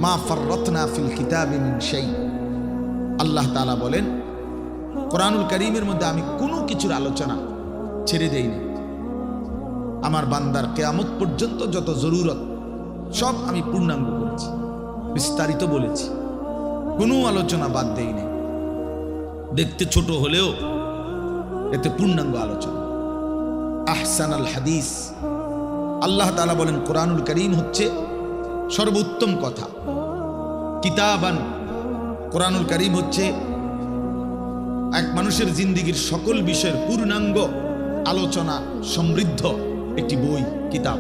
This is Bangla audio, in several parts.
মা ফাররাতনা ফিল কিতাবি মিন শাই। আল্লাহ তাআলা বলেন, কোরআনুল কারীমের মধ্যে আমি কোনো কিছুর আলোচনা ছেড়ে দেইনি। আমার বান্দার কিয়ামত পর্যন্ত যত জরুরত সব আমি পূর্ণাঙ্গ করেছি, বিস্তারিত বলেছি, কোনো আলোচনা বাদ দেইনি। দেখতে ছোট হলেও এতে পূর্ণাঙ্গ আলোচনা। আহসানাল হাদিস, আল্লাহ তাআলা বলেন কোরআনুল কারীম হচ্ছে সর্বোত্তম কথা। কিতাবান, কোরআনুল কারীম হচ্ছে এক মানুষের জিন্দেগীর সকল বিষয়ের পূর্ণাঙ্গ আলোচনা সমৃদ্ধ একটি বই, কিতাব,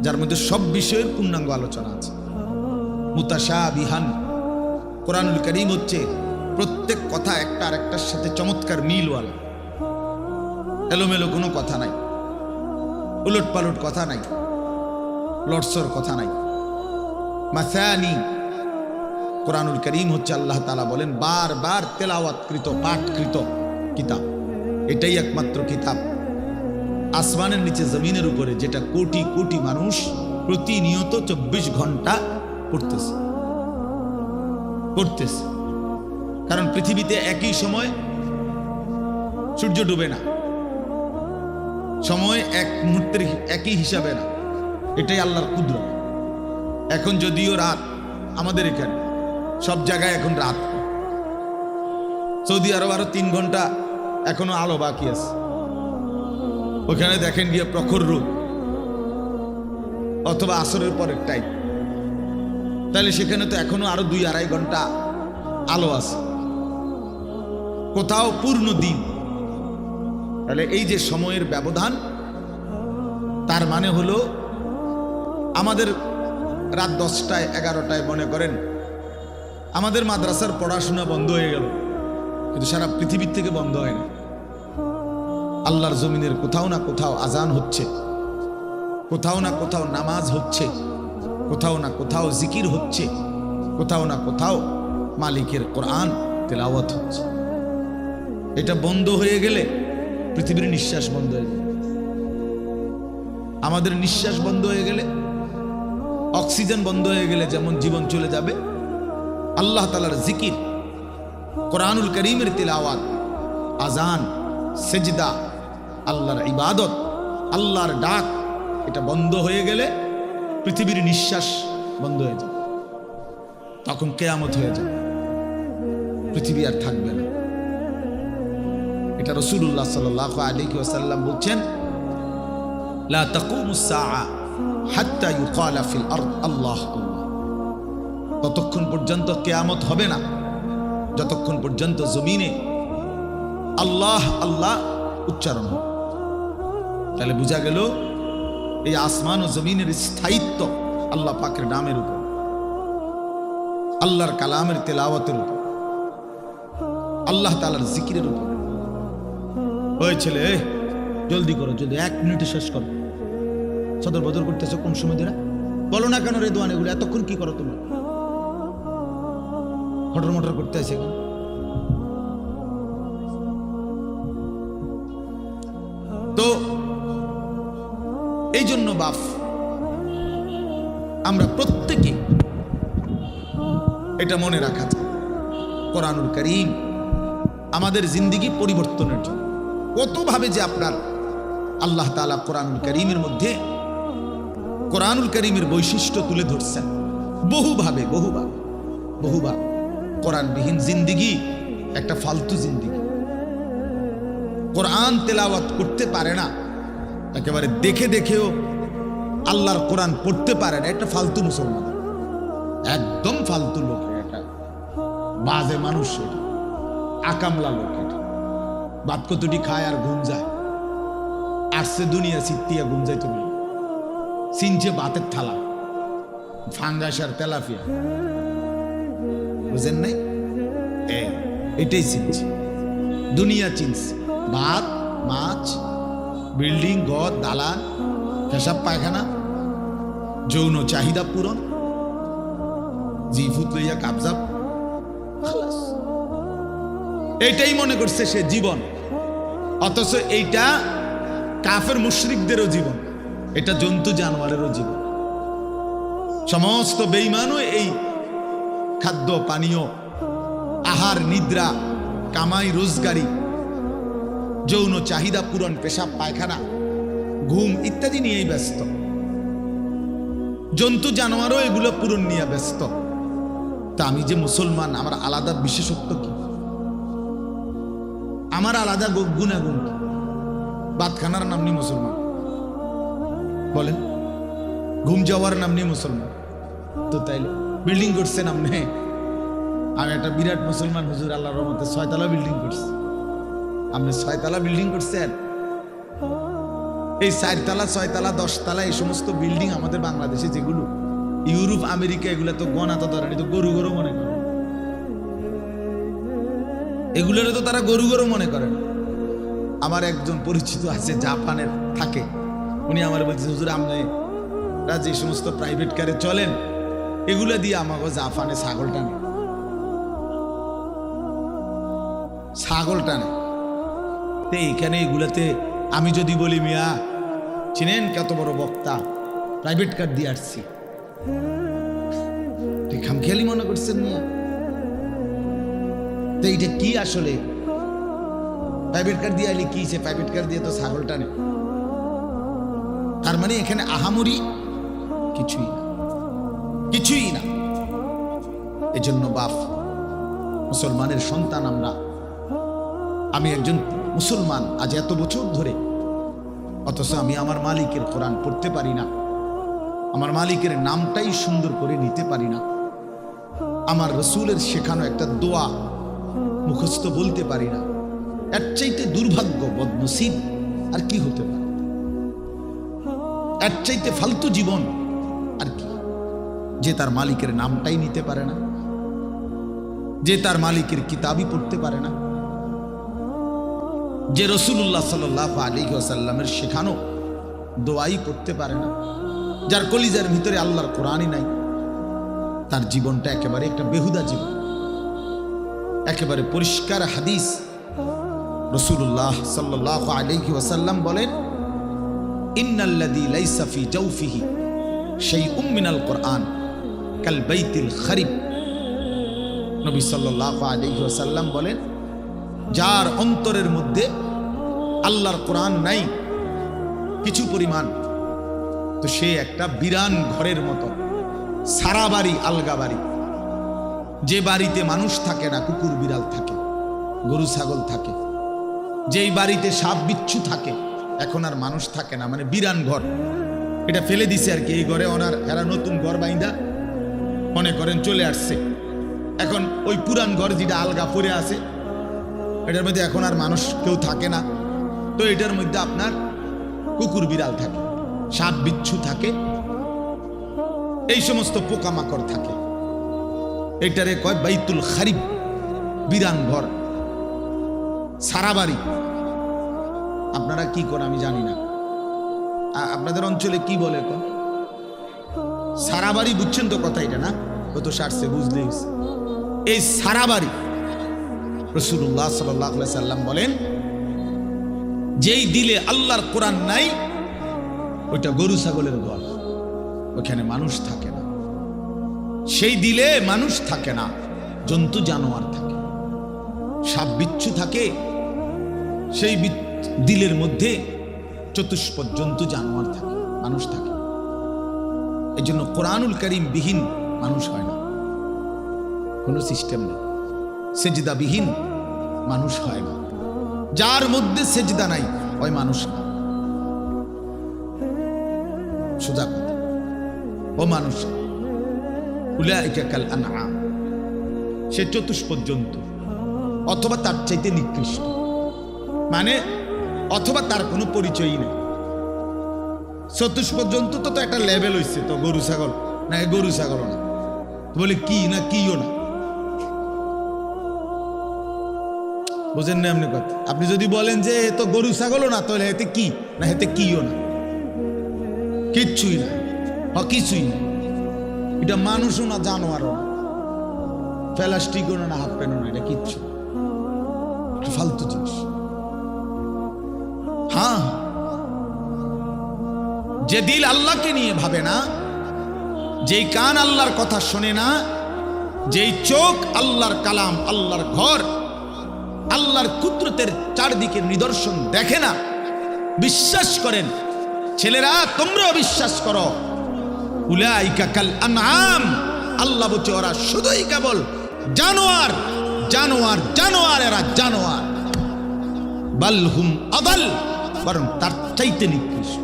যার মধ্যে সব বিষয়ের পূর্ণাঙ্গ আলোচনা আছে। মুতাশাবিহান, কোরআনুল কারীম হচ্ছে প্রত্যেক কথা একটা আরেকটার সাথে চমৎকার মিলওয়ালা, এলোমেলো কোনো কথা নাই, উলট পালট কথা নাই, লটসর কথা নাই। মাসানি, কোরআনুল কারীম হচ্ছে আল্লাহ তাআলা বলেন বারবার তেলাওয়াতকৃত, পাঠকৃত কিতাব। এটাই একমাত্র কিতাব আসমানের নিচে জমিনের উপরে যেটা কোটি কোটি মানুষ প্রতিনিয়ত 24 ঘন্টা পড়তেছে। কারণ পৃথিবীতে একই সময় সূর্য ডুবে না, সময় এক মুহূর্তের একই হিসাবে না, এটাই আল্লাহর কুদরত। এখন যদিও রাত, আমাদের এখানে সব জায়গায় এখন রাত, সৌদি আরব আরো 3 ঘন্টা এখনো আলো বাকি আছে। ওখানে দেখেন গিয়ে প্রখর রোদ অথবা আসরের পরের টাইম, তাহলে সেখানে তো এখনো আরো 2-2.5 ঘন্টা আলো আছে, কোথাও পূর্ণ দিন। তাহলে এই যে সময়ের ব্যবধান, তার মানে হলো আমাদের রাত 10টায় 11টায় মনে করেন আমাদের মাদ্রাসার পড়াশোনা বন্ধ হয়ে গেল, কিন্তু সারা পৃথিবীর থেকে বন্ধ হয় না। আল্লাহর জমিনের কোথাও না কোথাও আজান হচ্ছে, কোথাও না কোথাও নামাজ হচ্ছে, কোথাও না কোথাও জিকির হচ্ছে, কোথাও না কোথাও মালিকের কোরআন তেলাওয়াত হচ্ছে। এটা বন্ধ হয়ে গেলে পৃথিবীর নিঃশ্বাস বন্ধ হয়ে যাবে। আমাদের নিঃশ্বাস বন্ধ হয়ে গেলে, অক্সিজেন বন্ধ হয়ে গেলে যেমন জীবন চলে যাবে, আল্লাহ তাআলার জিকির, কোরআনুল কারীমের তিলাওয়াত, আজান, সেজদা, আল্লাহর ইবাদত, আল্লাহর ডাক, এটা বন্ধ হয়ে গেলে পৃথিবীর নিঃশ্বাস বন্ধ হয়ে যাবে। তখন কিয়ামত হয়ে যাবে, পৃথিবী আর থাকবে না। এটা রাসূলুল্লাহ সাল্লাল্লাহু আলাইহি ওয়াসাল্লাম বলছেন, লা তাকুমুস সাআ হাত্তা ইউকালা ফিল আরদ আল্লাহ আল্লাহ। ততক্ষণ পর্যন্ত কিয়ামত হবে না যতক্ষণ পর্যন্ত জমিনে আল্লাহ আল্লাহ উচ্চারণ হবে। তাহলে বোঝা গেল এই আসমান ও জমিনের স্থায়িত্ব আল্লাহ পাকের নামের উপর, আল্লাহর কালামের তেলাওয়াতের উপর, আল্লাহ তাআলার জিকিরের উপর। ওই ছেলে, জলদি করো, জলদি 1 মিনিটে শেষ করো। সদর বদর করতেছো কোন সময় ধরে? বলো না কেন রে দোয়ান, এগুলো এতক্ষণ কি করো তুমি? হটর মটর করতে আছে। তো এই জন্য বাপ, আমরা প্রত্যেকে এটা মনে রাখা চাই, কোরআনুল কারীম আমাদের জিন্দেগি পরিবর্তনের জন্য কতভাবে যে আপনার আল্লাহ তাআলা কোরআনুল কারীমের মধ্যে কোরআনুল কারীমের বৈশিষ্ট্য তুলে ধরছেন বহুভাবে। কোরআনবিহীন জিন্দেগি একটা ফালতু জিন্দেগি। কোরআন তেলাওয়াত করতে পারে না, একেবারে দেখে দেখেও আল্লাহর কোরআন পড়তে পারে না, একটা ফালতু মুসলমান, একদম ফালতু লোক, এটা বাজে মানুষ, এটা আকামলা লোক, এটা বাদ কতটি খায় আর ঘুম যায়। আসছে দুনিয়া সিত্তিয়া ঘুম যায়, তুমি চিনছে বাতের থালা, ফাঙ্গাস আর তেলাপিয়া, বুঝেন নাই? এটাই চিনছে, দুনিয়া চিনছে। ভাত, মাছ, বিল্ডিং, ঘর, দালান, পেশাব পায়খানা, যৌন চাহিদা পূরণ, জিফুত লইয়া কাবজাব, এটাই মনে করছে সে জীবন। অথচ এইটা কাফের মুশরিকদেরও জীবন, এটা জন্তু জানোয়ারেরও জীবন। সমস্ত বেঈমানও এই খাদ্য পানীয়, আহার নিদ্রা, কামাই রোজগারি, যৌন চাহিদা পূরণ, পেশাব পায়খানা, ঘুম ইত্যাদি নিয়েই ব্যস্ত। জন্তু জানোয়ারও এগুলো পূরণ নিয়ে ব্যস্ত। তা আমি যে মুসলমান, আমার আলাদা বিশেষত্ব কি? আমার আলাদা গুণাগুণ কি? ভাত খানার নাম নিয়ে মুসলমান বলেন, ঘুম যাওয়ার নাম নিয়ে মুসলমান। তো তাইলে বিল্ডিং করছেন আপনি, আমি একটা বিরাট মুসলমান হুজুর, আল্লাহর রহমতে 6 তলা বিল্ডিং করছি। আপনি 6 তলা বিল্ডিং করছেন? এই 4 তলা 6 তলা 10 তলা এই সমস্ত বিল্ডিং আমাদের বাংলাদেশে যেগুলো, ইউরোপ আমেরিকা এগুলো তো গণা তো ধরেন, তো গরু গরু মনে করেন, এগুলোর তো তারা গরু গরু মনে করেন। আমার একজন পরিচিত আছে, জাপানের থাকে, উনি আমার বলছে হুজুর আপনারা যে সমস্ত প্রাইভেট কারে চলেন এগুলো দিয়ে আমাকে জাপানে ছাগল টানে, ছাগল টানে। তো এইখানে এগুলাতে আমি যদি বলি মিয়া চিনেন কত বড় বক্তা, প্রাইভেট কার দিয়ে আসছি, খামখেয়ালি মনে করছেন মিয়া? তো এইটা কি আসলে? প্রাইভেট কার দিয়ে আইলে কি, সে প্রাইভেট কার দিয়ে তো ছাগল টানে। তার মানে এখানে আহামরি কিছুই না, কিছুই না। এজন্য বাপ, মুসলমানের সন্তান আমরা, আমি একজন মুসলমান আজ এত বছর ধরে, অথচ আমি আমার মালিকের কোরআন পড়তে পারি না, আমার মালিকের নামটাই সুন্দর করে নিতে পারি না, আমার রসুলের শেখানো একটা দোয়া মুখস্থ বলতে পারি না। এর চাইতে দুর্ভাগ্য, বদনসিব আর কি হতে পারে? এর চাইতে ফালতু জীবন আর কি? যে তার মালিকের নামটাই নিতে পারে না, যে তার মালিকের কিতাবই পড়তে পারে না, যে রাসূলুল্লাহ সাল্লাল্লাহু আলাইহি ওয়াসাল্লামের শেখানো দোয়াই পড়তে পারে না, যার কলিজার ভিতরে আল্লাহর কোরআনই নাই, তার জীবনটা একেবারে একটা বেহুদা জীবন। একেবারে পরিষ্কার হাদিস, রাসূলুল্লাহ সাল্লাল্লাহু আলাইহি ওয়াসাল্লাম বলেন, ইন্নাল্লাযী লাইসা ফি জাওফিহি শাইউম মিনাল কোরআন কাল বাইতিল খারিব। নবী সাল্লাল্লাহু আলাইহি ওয়াসাল্লাম বলেন, যার অন্তরের মধ্যে আল্লাহর কোরআন নাই কিছু পরিমাণ, তো সে একটা বিরান ঘরের মতো, সারা বাড়ি আলগা বাড়ি, যে বাড়িতে মানুষ থাকে না, কুকুর বিড়াল থাকে, গরু ছাগল থাকে, যেই বাড়িতে সাপ বিচ্ছু থাকে, এখন আর মানুষ থাকে না, মানে বিরান ঘর, এটা ফেলে দিছে আর কি। এই ঘরে ওনার এরা নতুন ঘর বাইন্দা মনে করেন চলে আসছে, এখন ওই পুরান ঘর যেটা আলগা পড়ে আছে, এটার মধ্যে এখন আর মানুষ কেউ থাকে না, তো এটার মধ্যে আপনার কুকুর বিড়াল থাকে, সাপ বিচ্ছু থাকে, এই সমস্ত পোকামাকড় থাকে। এটারে কয় বাইতুল খারিব, বিরান ঘর, সারা বাড়ি। আপনারা কি করেন আমি জানি না, আপনাদের অঞ্চলে কি বলে সারা বাড়ি? বুঝছেন তো কথা, এটা না কত সারছে বুঝলেই। এই সারা বাড়ি রাসূলুল্লাহ সাল্লাল্লাহু আলাইহি সাল্লাম বলেন, যেই দিলে আল্লাহর কোরআন নাই ওইটা গরু ছাগলের ঘর, ওখানে মানুষ থাকে না। সেই দিলে মানুষ থাকে না, জন্তু জানোয়ার থাকে, সাপ বিচ্ছু থাকে, সেই দিলের মধ্যে চতুষ্পদ জন্তু জানোয়ার থাকে, মানুষ থাকে। এই জন্য কোরআনুল কারীম বিহীন মানুষ হয় না, কোনো সিস্টেম নেই। সেজদা বিহীন মানুষ হয় না, যার মধ্যে সেজদা নাই ওই মানুষ না। সোজা কথা, ও মানুষ উলাইকা কাল আনআম, সে চতুষ্পদ জন্তু অথবা তার চাইতে নিকৃষ্ট, মানে অথবা তার কোনো পরিচয়ই নেই। চতুষ্পদ জন্তু তো একটা লেভেল হইছে, তো গরু ছাগল না, গরু ছাগল না, বলে কি না কিও না, বুঝেন না আপনি কথা? আপনি যদি বলেন যে তো গরু ছাগলও না, তাহলে এতে কি না, এতে কিও না, কিচ্ছুই না, কিছুই না। এটা মানুষও না, জানোয়ারও না, প্লাস্টিকও না, হাফ প্যান্টও না, এটা কিচ্ছু ফালতু জিনিস। হ্যাঁ, যে দিল আল্লাহকে নিয়ে ভাবে না, যেই কান আল্লাহর কথা শোনে না, যেই চোখ আল্লাহর কালাম, আল্লাহর ঘর, আল্লাহর কুদরতের চারদিকে নিদর্শন দেখে না, বিশ্বাস করেন ছেলেরা, তোমরাও বিশ্বাস করো, উলাইকা কাল আনআম, আল্লাহ বলছে ওরা শুধুই কেবল জানোয়ার, জানোয়ার, জানোয়ার, এরা জানোয়ার। বাল হুম আদাল, বরং তার চাইতে নিকৃষ্ট,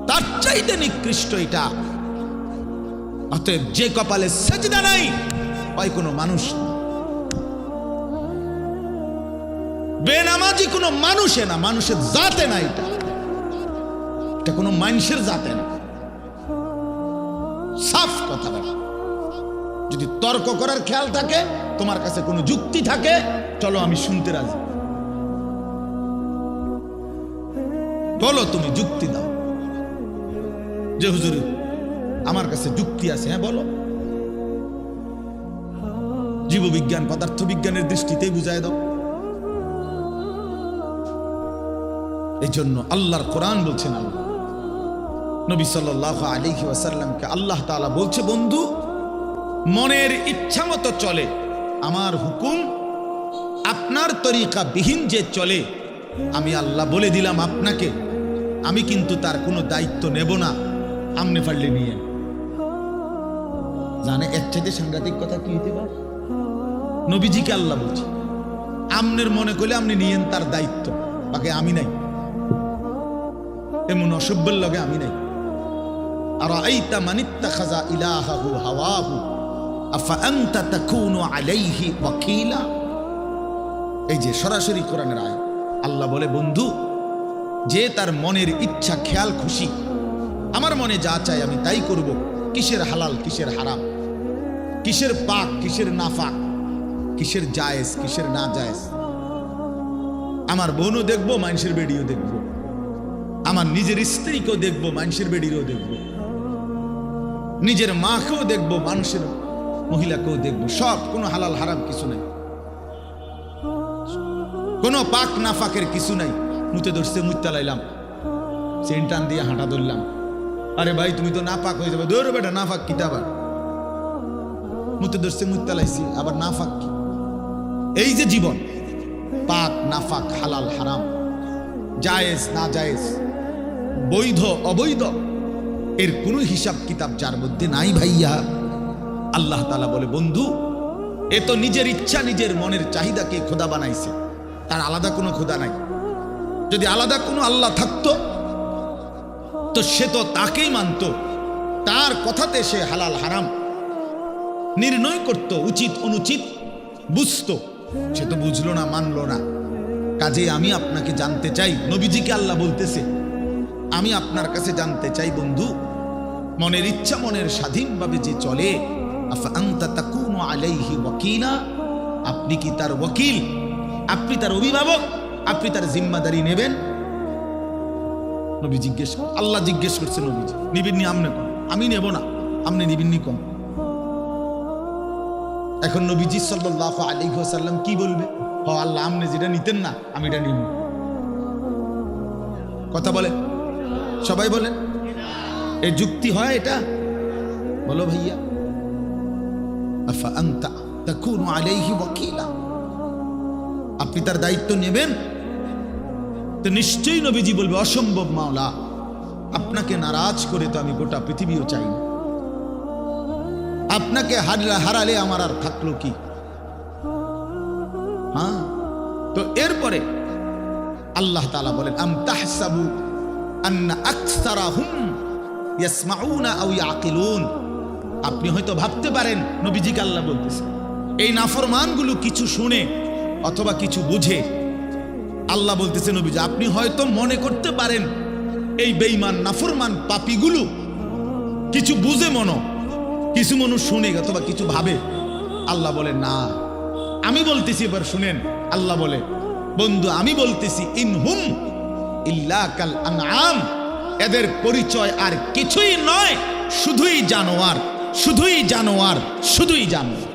তার চাইতে নিকৃষ্ট এটা। অতএব যে কপালে সেজদা নাই ওই কোনো মানুষ না, বেনামাজি কোনো মানুষে না, মানুষের জাতে না, এটা কোনো মানুষের জাতে না। সাফ কথা বলা। যদি তর্ক করার খেয়াল থাকে, তোমার কাছে কোনো যুক্তি থাকে, চলো আমি শুনতে রাজি, বলো, তুমি যুক্তি দাও যে হুজুর আমার কাছে যুক্তি আছে, হ্যাঁ বলো। জীববিজ্ঞান পদার্থ বিজ্ঞানের দৃষ্টিতেই বুঝায় দাও। এই জন্য আল্লাহর কোরআন বলছেন, আল্লাহ নবী সাল্লাল্লাহু আলাইহি ওয়াসাল্লামকে আল্লাহ তাআলা বলছে, বন্ধু মনের ইচ্ছা মতো চলে, আমার হুকুম আপনার তরিকা বিহীন যে চলে, আমি আল্লাহ বলে দিলাম আপনাকে, আমি কিন্তু তার কোনো দায়িত্ব নেব না, আমনে পারলে নিয়ে। জানে এর চাইতে সাংঘাতিক কথা কি হইতে পারে? নবীজিকে আল্লাহ বলছে, আমনের মনে করলে আপনি নিয়েন তার দায়িত্ব, বাকি আমি নাই, এমন অসভ্যের লগে আমি নাই। আর আইতা মানিত্তাখাযা ইলাহাহু হাওয়াহু আফা আনতা তাকুনু আলাইহি ওয়াকিলা। এই যে সরাসরি কোরআনের আয়াত, আল্লাহ বলে, বন্ধু যে তার মনের ইচ্ছা খেয়াল খুশি, আমার মনে যা চাই আমি তাই করব, কিসের হালাল কিসের হারাম, কিসের পাক কিসের নাফাক, কিসের জায়েজ কিসের না জায়েজ, আমার বোনও দেখবো, মানুষের বেডিও দেখবো, আমার নিজের স্ত্রীকেও দেখবো, মানুষের বেডিরও দেখবো, নিজের মাকেও দেখবো, মানুষের মহিলাকেও দেখবো, সব, কোনো হালাল হারাম কিছু নাই, কোনো পাক নাফাকের কিছু নাই। মুতে ধরছে, মুত্তা লাইলাম, চেন টান দিয়ে হাঁটা ধরলাম, আরে ভাই তুমি তো নাপাক হয়ে যাবে, দৌড় বেটা, নাফাক কি আবার, মুতে ধরছে মুত্তা লাইছি, আবার নাফাক কি? এই যে জীবন, পাক নাফাক, হালাল হারাম, জায়েজ না জায়েজ, বৈধ অবৈধ, এর কোনো হিসাব কিতাব যার মধ্যে নাই ভাইয়া, আল্লাহ তাআলা বলে, বন্ধু এ তো নিজের ইচ্ছা, নিজের মনের চাহিদাকে খোদা বানাইছে, তার আলাদা কোনো খোদা নাই। যদি আলাদা কোনো আল্লাহ থাকতো তো সে তো তাকেই মানত, তার কথাতে সে হালাল হারাম নির্ণয় করত, উচিত অনুচিত বুঝতো, সে তো বুঝলো না, মানলো না। কাজে আমি আপনাকে জানতে চাই, নবীজিকে আল্লাহ বলতেছে, আমি আপনার কাছে জানতে চাই বন্ধু, মনের ইচ্ছা মনের স্বাধীনভাবে যে চলে, আফা আনতা তাকুনু আলাইহি ওয়াকিলা, আপনি কি তার ওয়াকিল, আপনি তার অভিভাবক, আপনি তার জিম্মাদারি নেবেন? নবী জিজ্ঞেস, আল্লাহ জিজ্ঞেস করছে, নবীজি নিবিন্নি আমনে কম, আমি নেব না, আমনে নিবিন্নি কম। এখন নবীজি সাল্লাল্লাহু আলাইহি ওয়াসাল্লাম কি বলবে? ও আল্লাহ, আমনে যেটা নিতেন না আমি এটা নিব। কথা বলেন, সবাই বলেন, এ যুক্তি হয় এটা? বলো ভাইয়া। আফা আনতা তাকুনু আলাইহি ওয়াকিলা, আপনি তার দায়িত্ব নেবেন? তো নিশ্চয়ই নবীজি বলবে, অসম্ভব মাওলা, আপনাকে নারাজ করে তো আমি গোটা পৃথিবীও চাই না, আপনাকে হারালে আমার আর থাকলো কি? হ্যাঁ, তো এরপরে আল্লাহ তাআলা বলেন, আম তাহসাবু আন্না আকসারাহুম ইয়াসমাউনা আও ইয়াকিলুন, আপনি হয়তো ভাবতে পারেন, নবীজিকে আল্লাহ বলতেছে, এই নাফরমানগুলো কিছু শুনে অথবা কিছু বুঝে। আল্লাহ বলতেছে, নবীজি আপনি হয়তো মনে করতে পারেন এই বেঈমান নাফরমান পাপীগুলো কিছু বুঝে, কিছু মানুষ শুনে অথবা কিছু ভাবে। আল্লাহ বলে, না, আমি বলতেছি, এবার শুনেন। আল্লাহ বলে, বন্ধু আমি বলতেছি, ইনহুম ইল্লা কাল আনআম, এদের পরিচয় আর কিছুই নয়, শুধুই জানোয়ার, শুধুই জানোয়ার, শুধুই জানোয়ার।